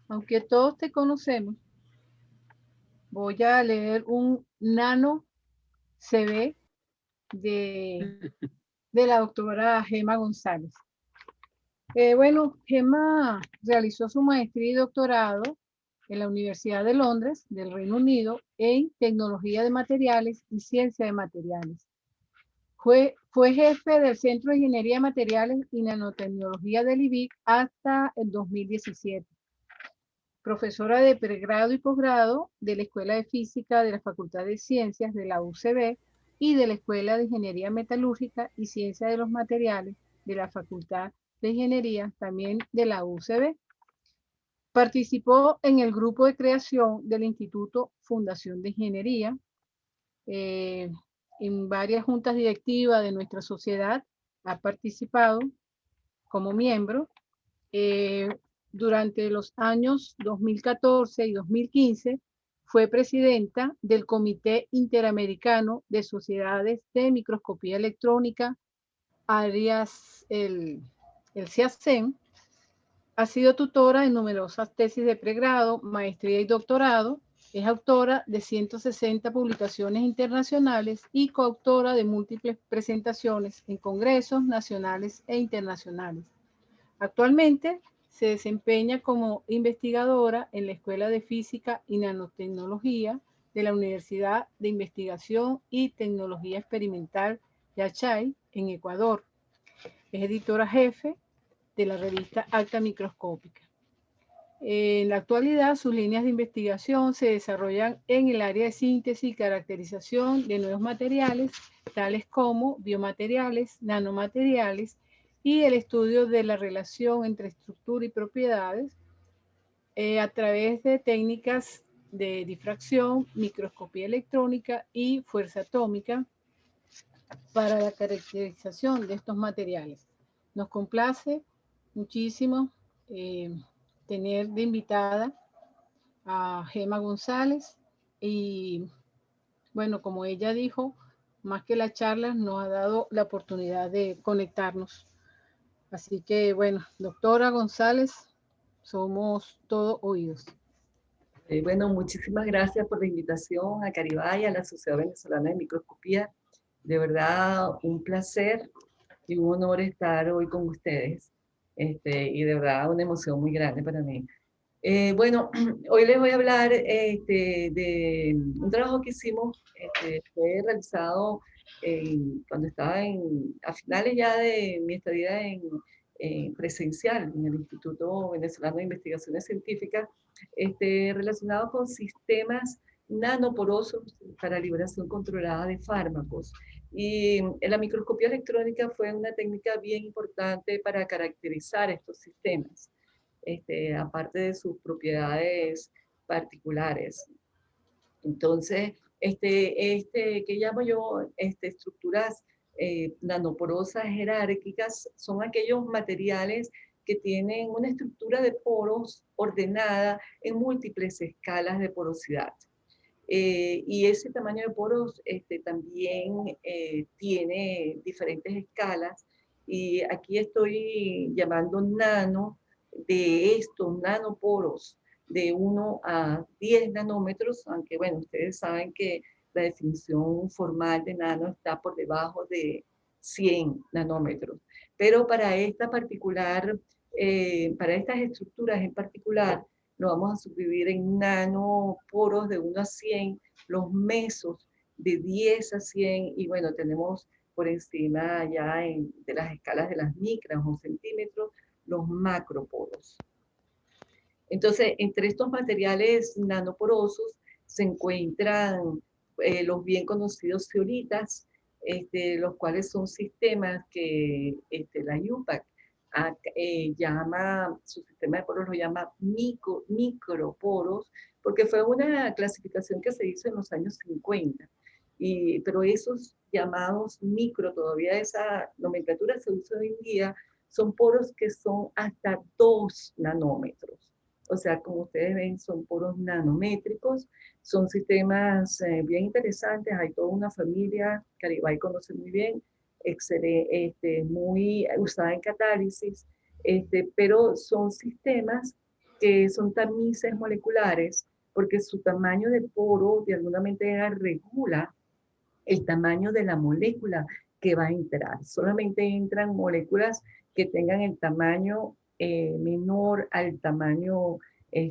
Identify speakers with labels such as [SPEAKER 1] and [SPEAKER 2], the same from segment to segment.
[SPEAKER 1] Aunque todos te conocemos, voy a leer un nano CV de, de la doctora Gema González. Bueno, Gema realizó su maestría y doctorado en la Universidad de Londres, del Reino Unido, en Tecnología de Materiales y Ciencia de Materiales. Fue jefe del Centro de Ingeniería de Materiales y Nanotecnología del IBIC hasta el 2017. Profesora de pregrado y posgrado de la Escuela de Física de la Facultad de Ciencias de la UCB y de la Escuela de Ingeniería Metalúrgica y Ciencia de los Materiales de la Facultad de Ingeniería, también de la UCB. Participó en el grupo de creación del Instituto Fundación de Ingeniería, eh, en varias juntas directivas de nuestra sociedad, ha participado como miembro. Eh, Durante los años 2014 y 2015 fue presidenta del Comité Interamericano de Sociedades de Microscopía Electrónica, alias el CIACEN. Ha sido tutora en numerosas tesis de pregrado, maestría y doctorado. Es autora de 160 publicaciones internacionales y coautora de múltiples presentaciones en congresos nacionales e internacionales. Actualmente se desempeña como investigadora en la Escuela de Física y Nanotecnología de la Universidad de Investigación y Tecnología Experimental de Achay, en Ecuador. Es editora jefe de la revista Acta Microscópica. En la actualidad, sus líneas de investigación se desarrollan en el área de síntesis y caracterización de nuevos materiales, tales como biomateriales, nanomateriales y el estudio de la relación entre estructura y propiedades a través de técnicas de difracción, microscopía electrónica y fuerza atómica para la caracterización de estos materiales. Nos complace muchísimo tener de invitada a Gema González y bueno, como ella dijo, más que la charla nos ha dado la oportunidad de conectarnos. Así que bueno, doctora González, somos todo oídos.
[SPEAKER 2] Bueno, muchísimas gracias por la invitación a Caribay, a la Sociedad Venezolana de Microscopía. De verdad, un placer y un honor estar hoy con ustedes. Y de verdad, una emoción muy grande para mí. Bueno, hoy les voy a hablar de un trabajo que hicimos, fue realizado cuando estaba a finales ya de mi estadía en presencial en el Instituto Venezolano de Investigaciones Científicas, relacionado con sistemas nanoporosos para liberación controlada de fármacos. Y la microscopía electrónica fue una técnica bien importante para caracterizar estos sistemas, aparte de sus propiedades particulares. Entonces, que llamo yo estructuras nanoporosas jerárquicas, son aquellos materiales que tienen una estructura de poros ordenada en múltiples escalas de porosidad. Y ese tamaño de poros también tiene diferentes escalas, y aquí estoy llamando nano de estos nanoporos de 1 a 10 nanómetros, aunque bueno, ustedes saben que la definición formal de nano está por debajo de 100 nanómetros. Pero para para estas estructuras en particular, lo vamos a subdividir en nanoporos de 1 a 100, los mesos de 10 a 100, y bueno, tenemos por encima ya de las escalas de las micras o centímetros, los macroporos. Entonces, entre estos materiales nanoporosos se encuentran los bien conocidos zeolitas, los cuales son sistemas que la UPAC su sistema de poros lo llama microporos, porque fue una clasificación que se hizo en los años 50. Pero esos llamados micro, todavía esa nomenclatura se usa hoy en día, son poros que son hasta 2 nanómetros. O sea, como ustedes ven, son poros nanométricos, son sistemas bien interesantes. Hay toda una familia, Caribay conoce muy bien, excelente, muy usada en catálisis, pero son sistemas que son tamices moleculares, porque su tamaño de poro de alguna manera regula el tamaño de la molécula que va a entrar. Solamente entran moléculas que tengan el tamaño menor al tamaño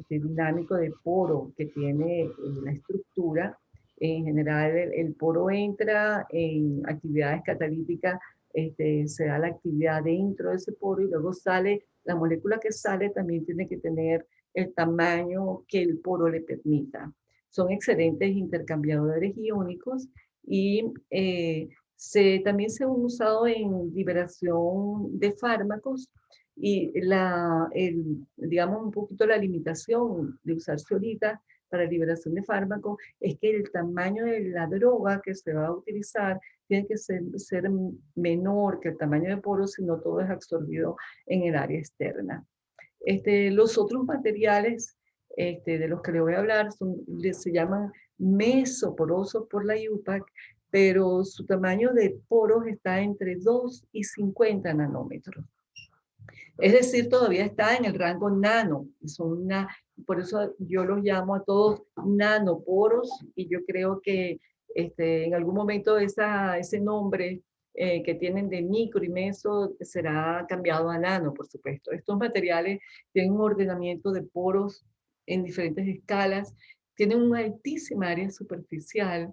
[SPEAKER 2] dinámico de poro que tiene la estructura. En general, el poro entra en actividades catalíticas, se da la actividad dentro de ese poro y luego sale, la molécula que sale también tiene que tener el tamaño que el poro le permita. Son excelentes intercambiadores iónicos y también se han usado en liberación de fármacos y digamos un poquito la limitación de usar ahorita para liberación de fármacos es que el tamaño de la droga que se va a utilizar tiene que ser menor que el tamaño de poros, si no todo es absorbido en el área externa. Los otros materiales de los que le voy a hablar se llaman mesoporosos por la IUPAC, pero su tamaño de poros está entre 2 y 50 nanómetros. Es decir, todavía está en el rango nano. Por eso yo los llamo a todos nanoporos y yo creo que en algún momento ese nombre que tienen de micro y meso será cambiado a nano, por supuesto. Estos materiales tienen un ordenamiento de poros en diferentes escalas, tienen una altísima área superficial,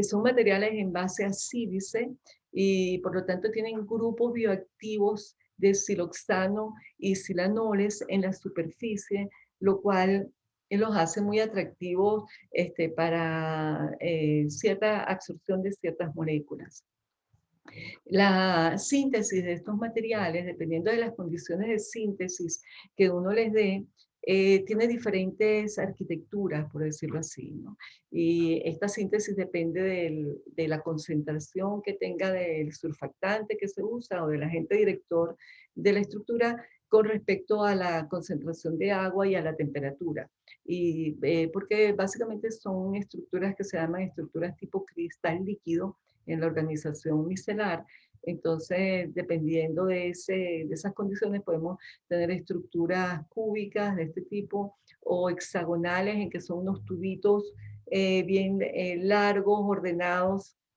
[SPEAKER 2] son materiales en base a sílice y por lo tanto tienen grupos bioactivos de siloxano y silanoles en la superficie, lo cual los hace muy atractivos para cierta absorción de ciertas moléculas. La síntesis de estos materiales, dependiendo de las condiciones de síntesis que uno les dé, tiene diferentes arquitecturas, por decirlo así, ¿no? Y esta síntesis depende de la concentración que tenga del surfactante que se usa o del agente director de la estructura con respecto a la concentración de agua y a la temperatura. Y porque básicamente son estructuras que se llaman estructuras tipo cristal líquido en la organización micelar. Entonces, dependiendo de esas condiciones, podemos tener estructuras cúbicas de este tipo o hexagonales en que son unos tubitos bien largos,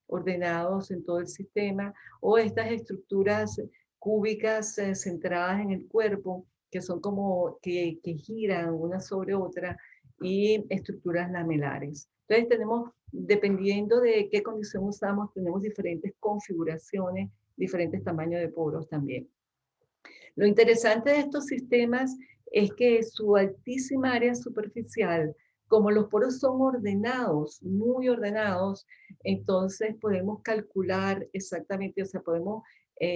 [SPEAKER 2] ordenados en todo el sistema, o estas estructuras cúbicas centradas en el cuerpo, que son como que giran una sobre otra, y estructuras lamelares. Entonces tenemos, dependiendo de qué condición usamos, tenemos diferentes configuraciones, diferentes tamaños de poros también. Lo interesante de estos sistemas es que su altísima área superficial, como los poros son ordenados, muy ordenados, entonces podemos calcular exactamente, o sea, podemos,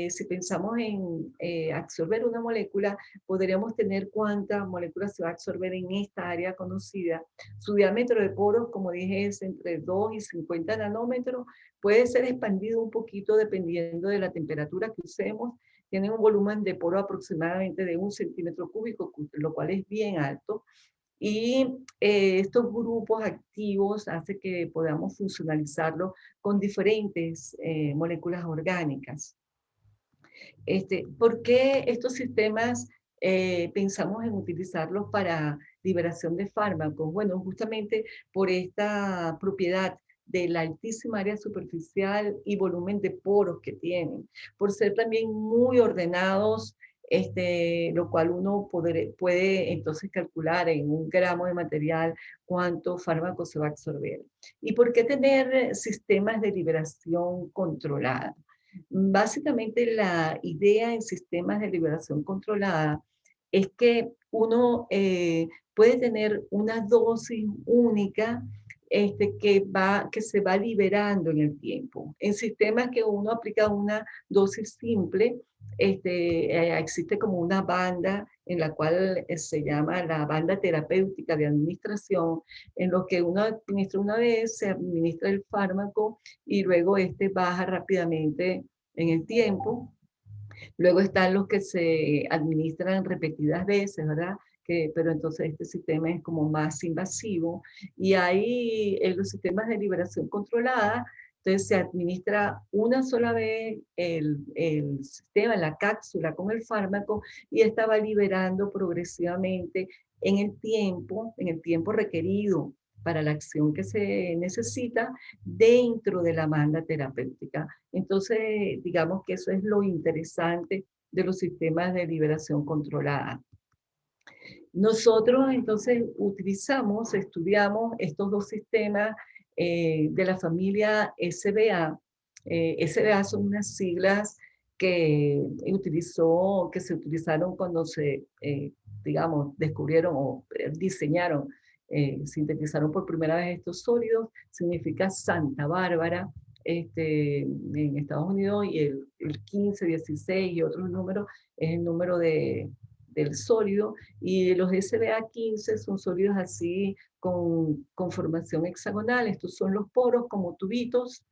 [SPEAKER 2] si pensamos en absorber una molécula, podríamos tener cuántas moléculas se va a absorber en esta área conocida. Su diámetro de poros, como dije, es entre 2 y 50 nanómetros, puede ser expandido un poquito dependiendo de la temperatura que usemos. Tienen un volumen de poro aproximadamente de 1 centímetro cúbico, lo cual es bien alto. Y estos grupos activos hacen que podamos funcionalizarlo con diferentes moléculas orgánicas. ¿Por qué estos sistemas pensamos en utilizarlos para liberación de fármacos? Bueno, justamente por esta propiedad de la altísima área superficial y volumen de poros que tienen, por ser también muy ordenados, lo cual uno puede entonces calcular en 1 gramo de material cuánto fármaco se va a absorber. ¿Y por qué tener sistemas de liberación controlada? Básicamente la idea en sistemas de liberación controlada es que uno puede tener una dosis única que se va liberando en el tiempo. En sistemas que uno aplica una dosis simple, existe como una banda en la cual se llama la banda terapéutica de administración, en lo que uno administra una vez, se administra el fármaco y luego baja rápidamente en el tiempo. Luego están los que se administran repetidas veces, ¿verdad? Pero entonces este sistema es como más invasivo. Y hay los sistemas de liberación controlada Entonces se administra una sola vez el sistema, la cápsula con el fármaco, y esta va liberando progresivamente en el tiempo requerido para la acción que se necesita dentro de la banda terapéutica. Entonces, digamos que eso es lo interesante de los sistemas de liberación controlada. Nosotros entonces estudiamos estos dos sistemas de la familia SBA. SBA son unas siglas que se utilizaron cuando digamos, descubrieron o diseñaron, sintetizaron por primera vez estos sólidos. Significa Santa Bárbara en Estados Unidos, y el 15, 16 y otros números es el número del sólido, y los SBA15 son sólidos así con formación hexagonal. Estos son los poros como tubitos,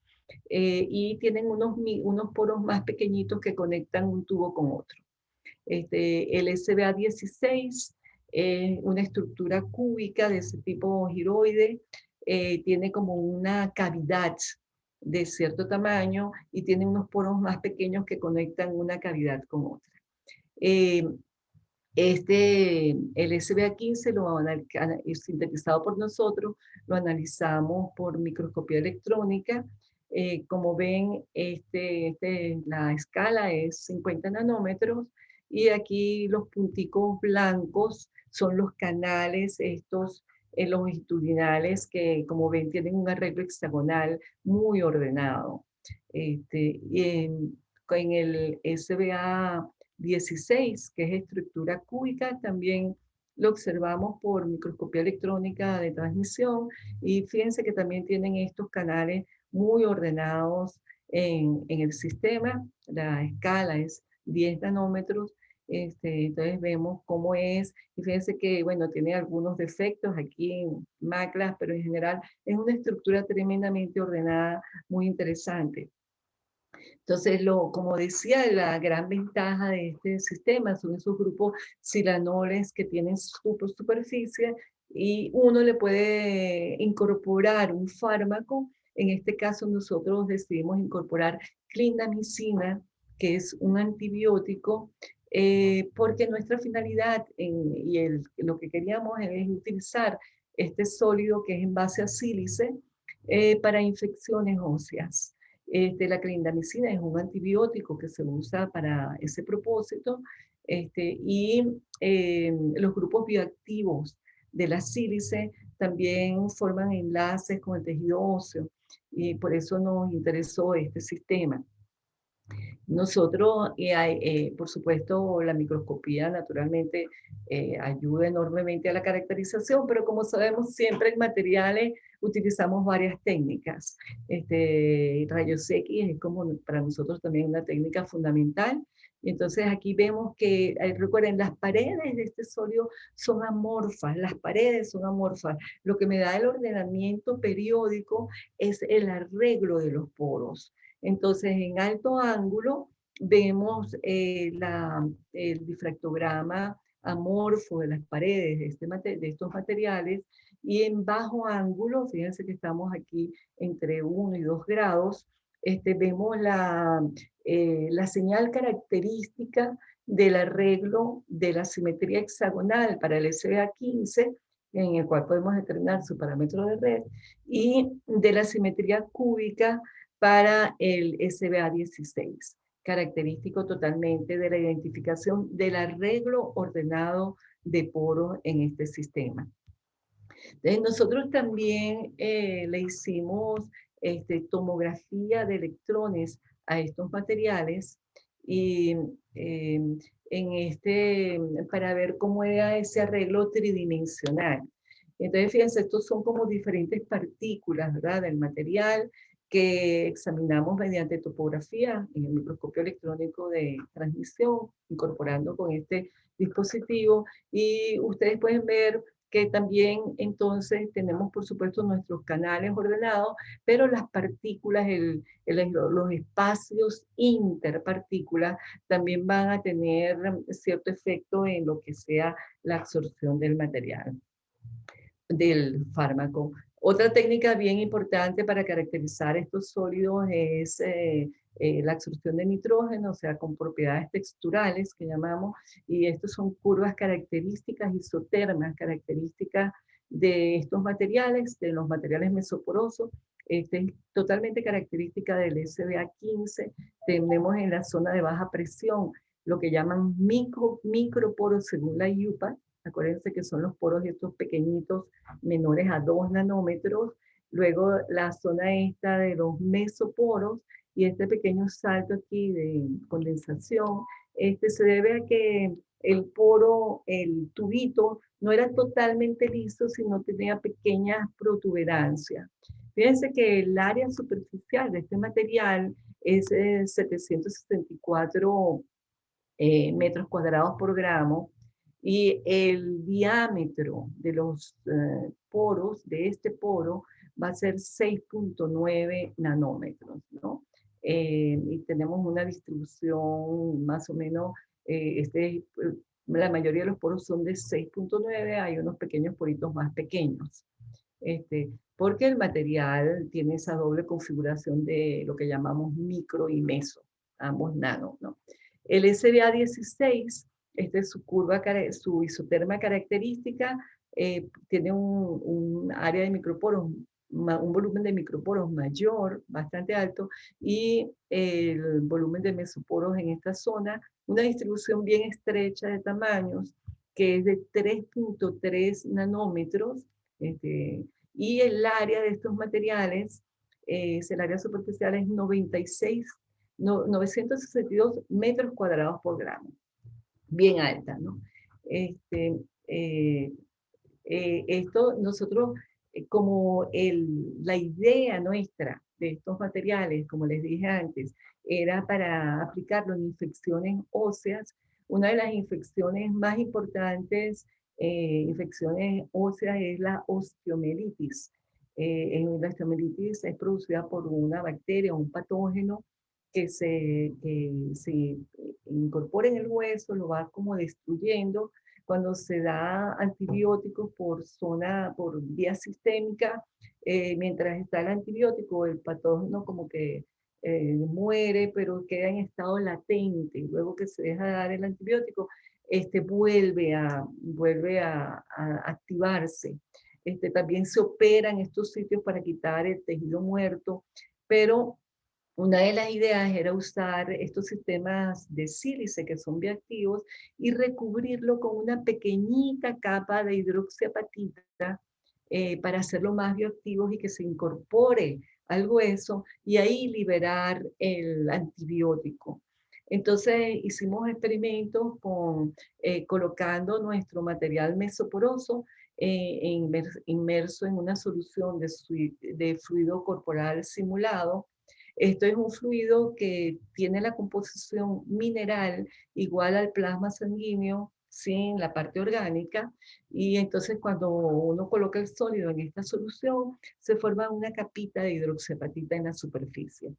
[SPEAKER 2] y tienen unos poros más pequeñitos que conectan un tubo con otro. El SBA16 es una estructura cúbica de ese tipo giroide, tiene como una cavidad de cierto tamaño y tiene unos poros más pequeños que conectan una cavidad con otra. El SBA15 sintetizado por nosotros, lo analizamos por microscopía electrónica. Como ven, la escala es 50 nanómetros, y aquí los punticos blancos son los canales longitudinales que, como ven, tienen un arreglo hexagonal muy ordenado. En el SBA 16, que es estructura cúbica, también lo observamos por microscopía electrónica de transmisión, y fíjense que también tienen estos canales muy ordenados en el sistema. La escala es 10 nanómetros, entonces vemos cómo es, y fíjense que, bueno, tiene algunos defectos aquí en maclas, pero en general es una estructura tremendamente ordenada, muy interesante. Entonces, como decía, la gran ventaja de este sistema son esos grupos silanoles que tienen superficie, y uno le puede incorporar un fármaco. En este caso, nosotros decidimos incorporar clindamicina, que es un antibiótico, porque nuestra finalidad lo que queríamos es utilizar este sólido que es en base a sílice para infecciones óseas. La clindamicina es un antibiótico que se usa para ese propósito, y los grupos bioactivos de la sílice también forman enlaces con el tejido óseo, y por eso nos interesó este sistema. Nosotros, por supuesto, la microscopía naturalmente ayuda enormemente a la caracterización, pero como sabemos, siempre en materiales utilizamos varias técnicas. Rayos X es como para nosotros también una técnica fundamental. Y entonces aquí vemos que, recuerden, las paredes de este sólido son amorfas, las paredes son amorfas. Lo que me da el ordenamiento periódico es el arreglo de los poros. Entonces, en alto ángulo vemos el difractograma amorfo de las paredes de estos materiales, y en bajo ángulo, fíjense que estamos aquí entre 1 y 2 grados, vemos la señal característica del arreglo de la simetría hexagonal para el SBA15, en el cual podemos determinar su parámetro de red, y de la simetría cúbica para el SBA16, característico totalmente de la identificación del arreglo ordenado de poros en este sistema. Entonces, nosotros también le hicimos tomografía de electrones a estos materiales, y para ver cómo era ese arreglo tridimensional. Entonces, fíjense, estos son como diferentes partículas, ¿verdad?, del material que examinamos mediante topografía en el microscopio electrónico de transmisión, incorporando con este dispositivo, y ustedes pueden ver que también entonces tenemos, por supuesto, nuestros canales ordenados, pero las partículas, los espacios interpartículas también van a tener cierto efecto en lo que sea la absorción del material, del fármaco. Otra técnica bien importante para caracterizar estos sólidos es la absorción de nitrógeno, o sea, con propiedades texturales que llamamos, y estos son curvas características isotérmicas, características de estos materiales, de los materiales mesoporosos. Este es totalmente característica del SBA15. Tenemos en la zona de baja presión lo que llaman microporos según la IUPAC. Acuérdense que son los poros estos pequeñitos menores a 2 nanómetros. Luego la zona esta de los mesoporos y este pequeño salto aquí de condensación, se debe a que el poro, el tubito, no era totalmente liso, sino tenía pequeñas protuberancias. Fíjense que el área superficial de este material es 764 metros cuadrados por gramo, y el diámetro de los poros, de este poro, va a ser 6.9 nanómetros, ¿no? Y tenemos una distribución más o menos, la mayoría de los poros son de 6.9, hay unos pequeños poritos más pequeños. Porque el material tiene esa doble configuración de lo que llamamos micro y meso, ambos nano, ¿no? El SBA16, es su curva, su isoterma característica, tiene un área de microporos, un volumen de microporos mayor, bastante alto, y el volumen de mesoporos en esta zona, una distribución bien estrecha de tamaños, que es de 3.3 nanómetros, y el área de estos materiales, el área superficial es 962 metros cuadrados por gramo. Bien alta, ¿no? Esto nosotros, como la idea nuestra de estos materiales, como les dije antes, era para aplicarlo en infecciones óseas. Una de las infecciones más importantes, infecciones óseas, es la osteomielitis. La osteomielitis es producida por una bacteria o un patógeno que se incorpora en el hueso, lo va como destruyendo. Cuando se da antibióticos por vía sistémica, mientras está el antibiótico, el patógeno como que muere, pero queda en estado latente. Luego que se deja de dar el antibiótico, vuelve a activarse. También se operan estos sitios para quitar el tejido muerto, pero una de las ideas era usar estos sistemas de sílice que son bioactivos y recubrirlo con una pequeñita capa de hidroxiapatita para hacerlo más bioactivos y que se incorpore al hueso y ahí liberar el antibiótico. Entonces hicimos experimentos colocando nuestro material mesoporoso inmerso en una solución de fluido corporal simulado. Esto es un fluido que tiene la composición mineral igual al plasma sanguíneo sin la parte orgánica, y entonces cuando uno coloca el sólido en esta solución se forma una capita de hidroxiapatita en la superficie.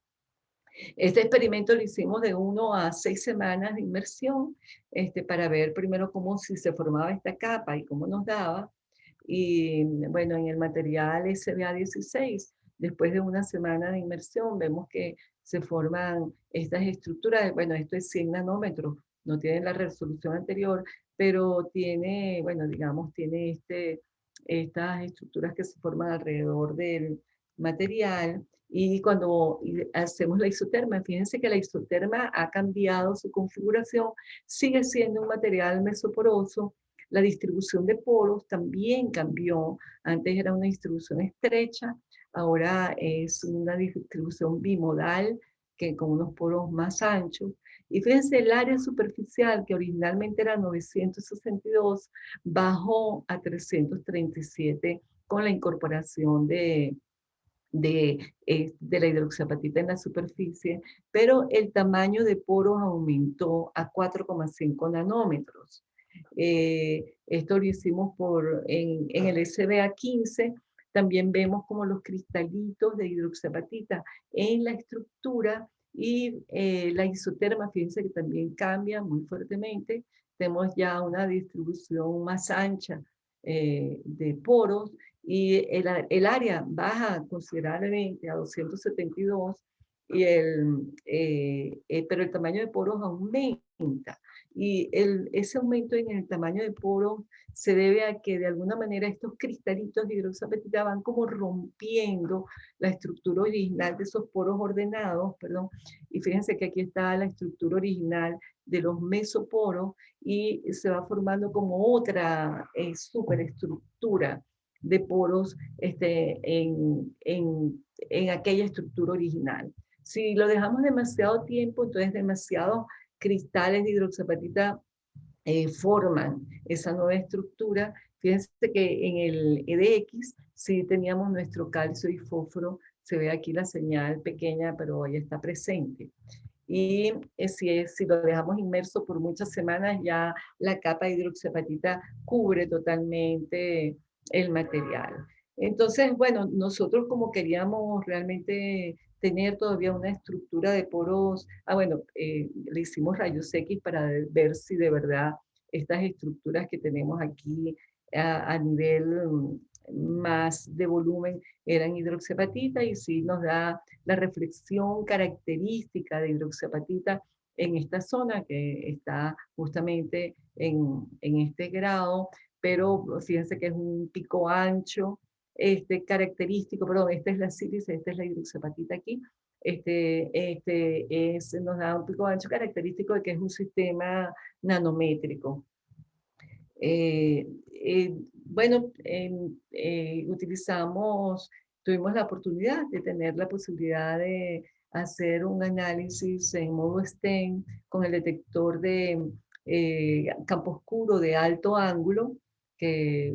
[SPEAKER 2] Este experimento lo hicimos de 1 a 6 semanas de inmersión, para ver primero si se formaba esta capa y cómo nos daba. Y bueno, en el material SBA16, después de una semana de inmersión, vemos que se forman estas estructuras. Bueno, esto es 100 nanómetros, no tiene la resolución anterior, pero tiene, bueno, digamos, tiene estas estructuras que se forman alrededor del material. Y cuando hacemos la isoterma, fíjense que la isoterma ha cambiado su configuración, sigue siendo un material mesoporoso. La distribución de poros también cambió. Antes era una distribución estrecha, ahora es una distribución bimodal, que con unos poros más anchos. Y fíjense, el área superficial, que originalmente era 962, bajó a 337 con la incorporación de la hidroxiapatita en la superficie, pero el tamaño de poros aumentó a 4,5 nanómetros. Esto lo hicimos en el SBA15. También vemos como los cristalitos de hidroxiapatita en la estructura, y la isoterma, fíjense que también cambia muy fuertemente. Tenemos ya una distribución más ancha de poros, y el área baja considerablemente a 272, pero el tamaño de poros aumenta. Y ese aumento en el tamaño de poros se debe a que de alguna manera estos cristalitos de hidroxapatita van como rompiendo la estructura original de esos poros ordenados, perdón, y fíjense que aquí está la estructura original de los mesoporos y se va formando como otra superestructura de poros en aquella estructura original. Si lo dejamos demasiado tiempo, entonces demasiados cristales de hidroxapatita forman esa nueva estructura. Fíjense que en el EDX sí teníamos nuestro calcio y fósforo, se ve aquí la señal pequeña, pero ahí está presente. Y si lo dejamos inmerso por muchas semanas, ya la capa de hidroxiapatita cubre totalmente el material. Entonces, bueno, nosotros como queríamos realmente tener todavía una estructura de poros, bueno, le hicimos rayos X para ver si de verdad estas estructuras que tenemos aquí a nivel más de volumen eran hidroxiapatita, y sí nos da la reflexión característica de hidroxiapatita en esta zona que está justamente en este grado, pero fíjense que es un pico ancho, característico, perdón, esta es la sílice, esta es la hidroxiapatita aquí, nos da un pico ancho característico de que es un sistema nanométrico. Bueno, tuvimos la oportunidad de tener la posibilidad de hacer un análisis en modo STEM con el detector de campo oscuro de alto ángulo, que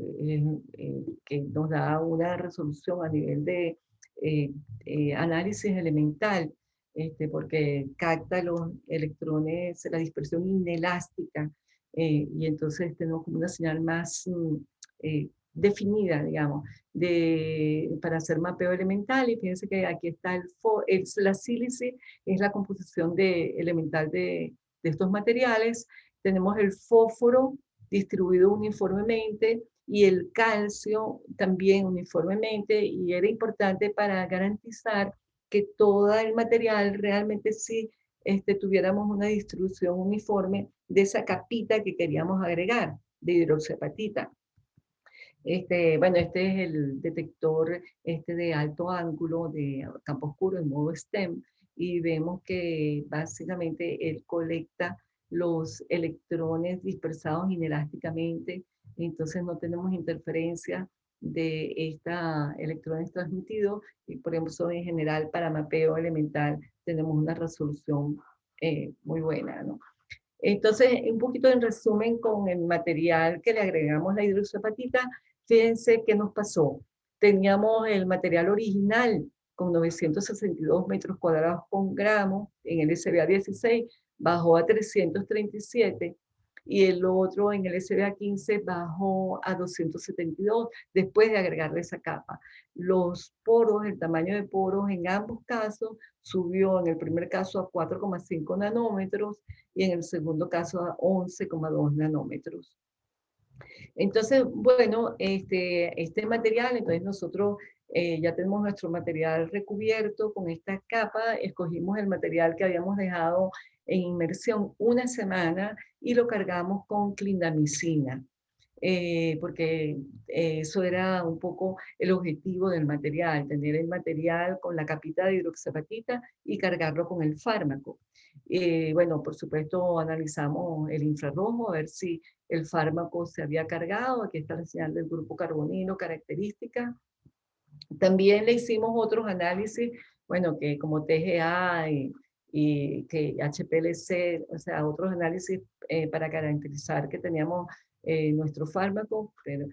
[SPEAKER 2] nos da una resolución a nivel de análisis elemental, porque capta los electrones, la dispersión inelástica, y entonces tenemos como una señal más definida, digamos, para hacer mapeo elemental. Y fíjense que aquí está la sílice, es la composición elemental de estos materiales. Tenemos el fósforo distribuido uniformemente y el calcio también uniformemente, y era importante para garantizar que todo el material realmente sí tuviéramos una distribución uniforme de esa capita que queríamos agregar de hidroxiapatita. Bueno, este es el detector de alto ángulo de campo oscuro en modo STEM, y vemos que básicamente él colecta los electrones dispersados inelásticamente, entonces no tenemos interferencia de estos electrones transmitidos, y por ejemplo en general para mapeo elemental tenemos una resolución muy buena, ¿no? Entonces, un poquito en resumen con el material que le agregamos la hidroxiapatita, fíjense qué nos pasó. Teníamos el material original con 962 metros cuadrados con gramo, en el SBA 16 bajó a 337, y el otro en el SBA 15 bajó a 272 después de agregarle esa capa. Los poros, el tamaño de poros en ambos casos subió en el primer caso a 4,5 nanómetros y en el segundo caso a 11,2 nanómetros. Entonces, bueno, este material, entonces nosotros ya tenemos nuestro material recubierto con esta capa, escogimos el material que habíamos dejado en inmersión una semana y lo cargamos con clindamicina. Porque eso era un poco el objetivo del material, tener el material con la capita de hidroxiapatita y cargarlo con el fármaco. Bueno, por supuesto analizamos el infrarrojo a ver si el fármaco se había cargado. Aquí está la señal del grupo carbonilo característica. También le hicimos otros análisis, bueno, que como TGA y que HPLC, o sea, otros análisis para garantizar que teníamos nuestro fármaco. Pero,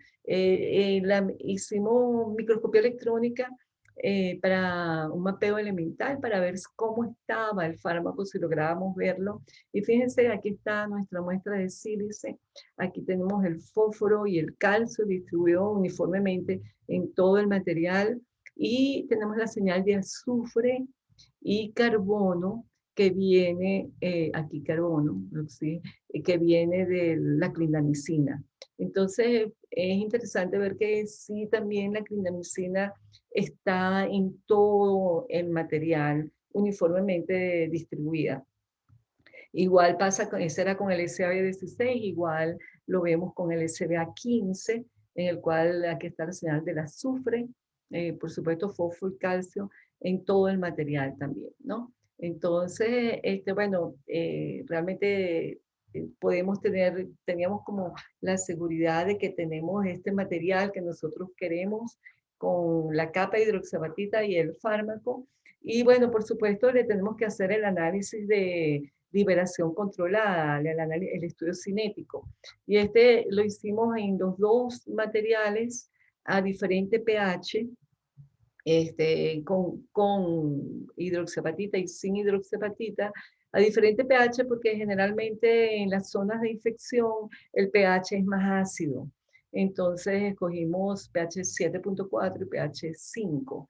[SPEAKER 2] hicimos microscopía electrónica para un mapeo elemental para ver cómo estaba el fármaco, si lográbamos verlo. Y fíjense, aquí está nuestra muestra de sílice. Aquí tenemos el fósforo y el calcio distribuidos uniformemente en todo el material, y tenemos la señal de azufre y carbono que viene, aquí carbono, ¿sí? Que viene de la clindamicina. Entonces, es interesante ver que sí también la clindamicina está en todo el material uniformemente distribuida. Igual pasa con, ese era con el SBA16, igual lo vemos con el SBA15, en el cual aquí está la señal del azufre, por supuesto fósforo y calcio en todo el material también, ¿no? Entonces, bueno, realmente teníamos como la seguridad de que tenemos este material que nosotros queremos con la capa de hidroxiapatita y el fármaco. Y bueno, por supuesto, le tenemos que hacer el análisis de liberación controlada, el estudio cinético. Y este lo hicimos en los dos materiales a diferente pH, con hidroxiapatita y sin hidroxiapatita, a diferente pH porque generalmente en las zonas de infección el pH es más ácido. Entonces escogimos pH 7.4 y pH 5.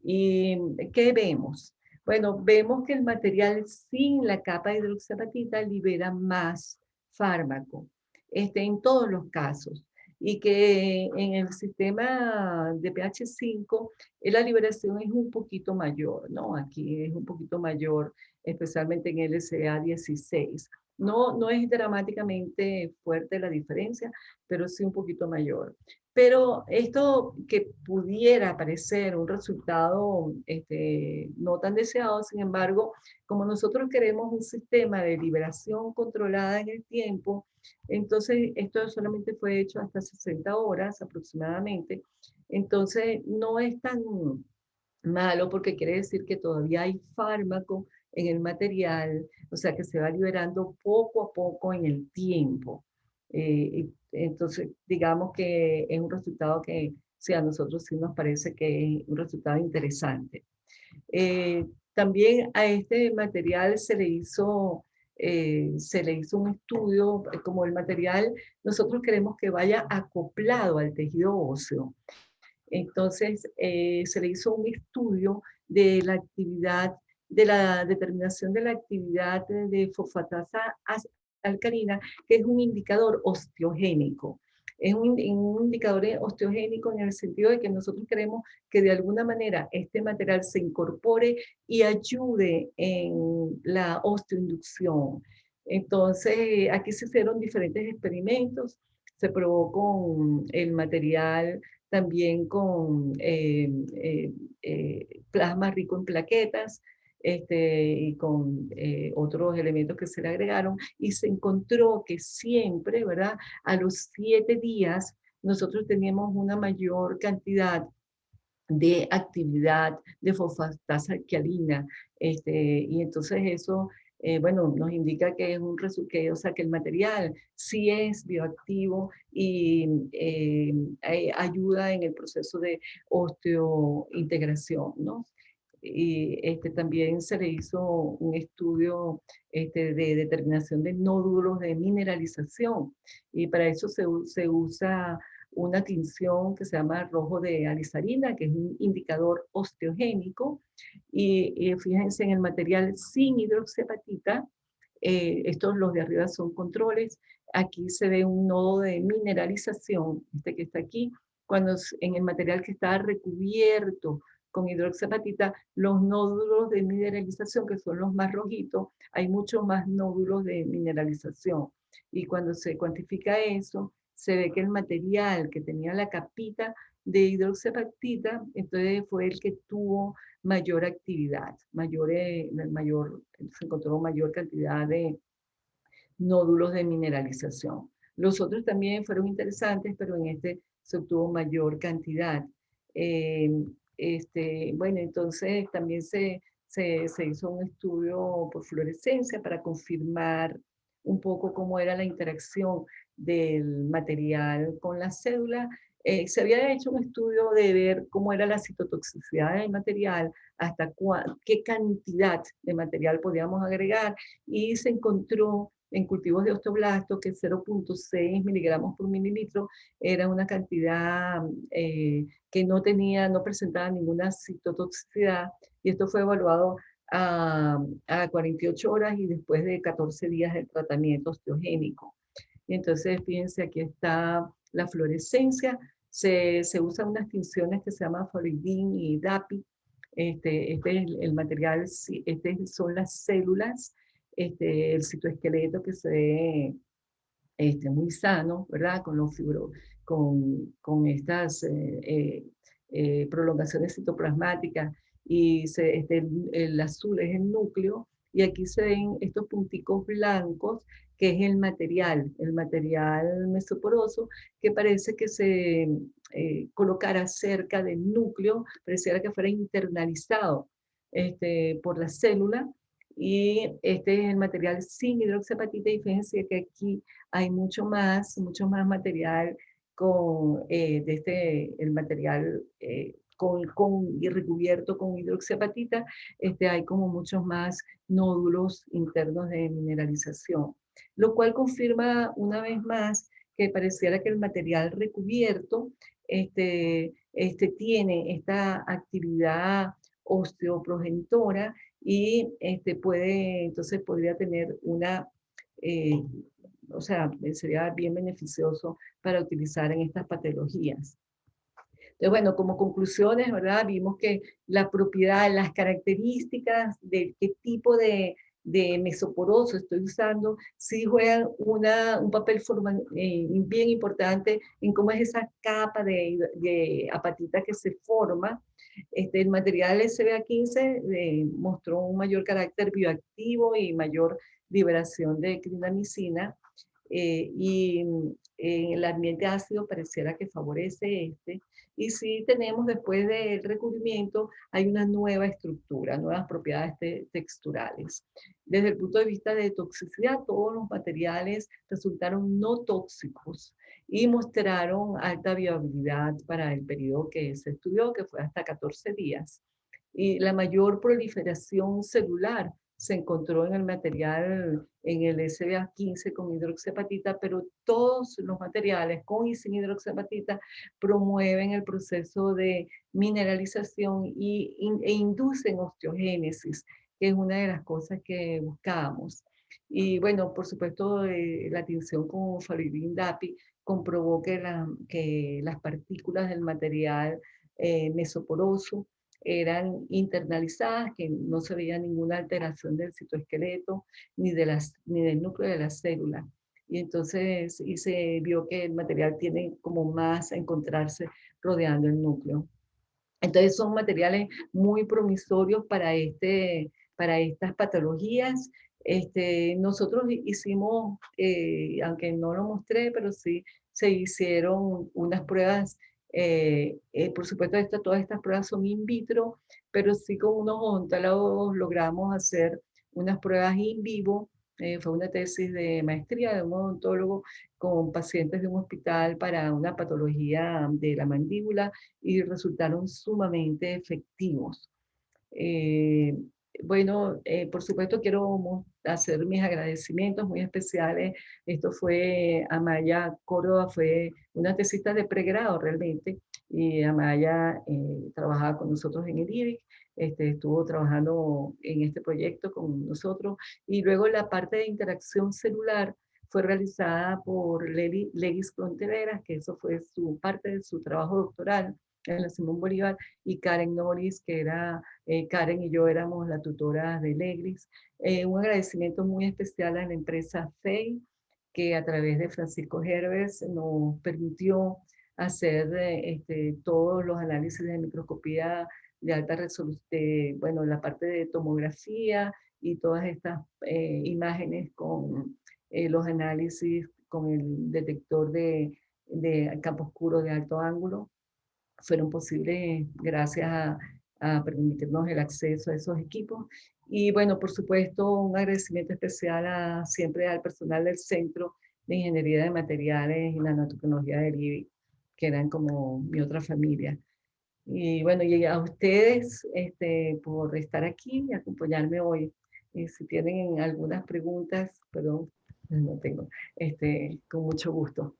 [SPEAKER 2] ¿Y qué vemos? Bueno, vemos que el material sin la capa de hidroxiapatita libera más fármaco, en todos los casos. Y que en el sistema de pH 5 la liberación es un poquito mayor, ¿no? Aquí es un poquito mayor, especialmente en LCA16. No, no es dramáticamente fuerte la diferencia, pero sí un poquito mayor. Pero esto que pudiera parecer un resultado no tan deseado, sin embargo, como nosotros queremos un sistema de liberación controlada en el tiempo, entonces esto solamente fue hecho hasta 60 horas aproximadamente. Entonces no es tan malo porque quiere decir que todavía hay fármaco en el material, o sea que se va liberando poco a poco en el tiempo. Entonces, digamos que es un resultado que sí, a nosotros sí nos parece que es un resultado interesante. También a este material se le hizo un estudio, como el material nosotros queremos que vaya acoplado al tejido óseo. Entonces, se le hizo un estudio de la actividad, de la determinación de la actividad de fosfatasa alcalina, que es un indicador osteogénico. Es un indicador osteogénico en el sentido de que nosotros queremos que de alguna manera este material se incorpore y ayude en la osteoinducción. Entonces, aquí se hicieron diferentes experimentos, se probó con el material también con plasma rico en plaquetas, y con otros elementos que se le agregaron, y se encontró que siempre, ¿verdad? A los 7 días nosotros teníamos una mayor cantidad de actividad de fosfatasa alcalina, y entonces eso, bueno, nos indica que es un resultado, o sea, que el material sí es bioactivo y ayuda en el proceso de osteointegración, ¿no? Y también se le hizo un estudio de determinación de nódulos de mineralización, y para eso se usa una tinción que se llama rojo de alizarina, que es un indicador osteogénico, y fíjense en el material sin hidroxiapatita, estos los de arriba son controles, aquí se ve un nodo de mineralización, este que está aquí, cuando en el material que está recubierto con hidroxiapatita, los nódulos de mineralización, que son los más rojitos, hay muchos más nódulos de mineralización. Y cuando se cuantifica eso, se ve que el material que tenía la capita de hidroxiapatita, entonces fue el que tuvo mayor actividad, se encontró mayor cantidad de nódulos de mineralización. Los otros también fueron interesantes, pero en este se obtuvo mayor cantidad. Eh, bueno, entonces también se hizo un estudio por fluorescencia para confirmar un poco cómo era la interacción del material con la célula. Se había hecho un estudio de ver cómo era la citotoxicidad del material, hasta qué cantidad de material podíamos agregar, y se encontró en cultivos de osteoblastos que 0.6 miligramos por mililitro era una cantidad que no presentaba ninguna citotoxicidad, y esto fue evaluado a 48 horas y después de 14 días de tratamiento osteogénico. Y entonces, fíjense, aquí está la fluorescencia. Se usan unas tinciones que se llaman Faridin y DAPI. Este es el material, son las células, el citoesqueleto que se ve muy sano, ¿verdad? Con los con estas prolongaciones citoplasmáticas, y el azul es el núcleo, y aquí se ven estos punticos blancos, que es el material mesoporoso, que parece que se colocara cerca del núcleo, pareciera que fuera internalizado por la célula, y este es el material sin hidroxiapatita, y fíjense que aquí hay mucho más material el material y recubierto con hidroxiapatita. Hay como muchos más nódulos internos de mineralización, lo cual confirma una vez más que pareciera que el material recubierto tiene esta actividad osteoprogenitora, y entonces podría tener eh, o sea, sería bien beneficioso para utilizar en estas patologías. Entonces, bueno, como conclusiones, ¿verdad? Vimos que la propiedad, las características de qué tipo de mesoporoso estoy usando, sí juegan un papel bien importante en cómo es esa capa de apatita que se forma. El material SBA15 mostró un mayor carácter bioactivo y mayor liberación de clindamicina, y en el ambiente ácido pareciera que favorece y sí tenemos, después del recubrimiento, hay una nueva estructura, nuevas propiedades texturales. Desde el punto de vista de toxicidad, todos los materiales resultaron no tóxicos y mostraron alta viabilidad para el periodo que se estudió, que fue hasta 14 días. Y la mayor proliferación celular se encontró en el material, en el SBA15 con hidroxiapatita, pero todos los materiales con y sin hidroxiapatita promueven el proceso de mineralización e inducen osteogénesis, que es una de las cosas que buscábamos. Y bueno, por supuesto, la tinción con Faridin DAPI comprobó que las partículas del material mesoporoso eran internalizadas, que no se veía ninguna alteración del citoesqueleto ni del núcleo de la célula. Y entonces se vio que el material tiene como más a encontrarse rodeando el núcleo. Entonces son materiales muy promisorios para estas patologías. Nosotros hicimos, aunque no lo mostré, pero sí se hicieron unas pruebas. Por supuesto, todas estas pruebas son in vitro, pero sí con unos odontólogos logramos hacer unas pruebas in vivo. Fue una tesis de maestría de un odontólogo con pacientes de un hospital para una patología de la mandíbula, y resultaron sumamente efectivos. Eh, bueno, por supuesto quiero hacer mis agradecimientos muy especiales. Esto fue Amaya Córdoba, fue una tesista de pregrado realmente, y Amaya trabajaba con nosotros en el IBIC, estuvo trabajando en este proyecto con nosotros, y luego la parte de interacción celular fue realizada por Legis Contreras, que eso fue parte de su trabajo doctoral en la Simón Bolívar, y Karen Norris, que Karen y yo éramos la tutora de Legris. Un agradecimiento muy especial a la empresa FEI, que a través de Francisco Herbes nos permitió hacer todos los análisis de microscopía de alta resolución, bueno, la parte de tomografía y todas estas imágenes con los análisis con el detector de campo oscuro de alto ángulo. Fueron posibles gracias a permitirnos el acceso a esos equipos. Y bueno, por supuesto, un agradecimiento especial siempre al personal del Centro de Ingeniería de Materiales y Nanotecnología del IBI, que eran como mi otra familia. Y bueno, y a ustedes por estar aquí y acompañarme hoy. Si tienen algunas preguntas, perdón, no tengo, con mucho gusto.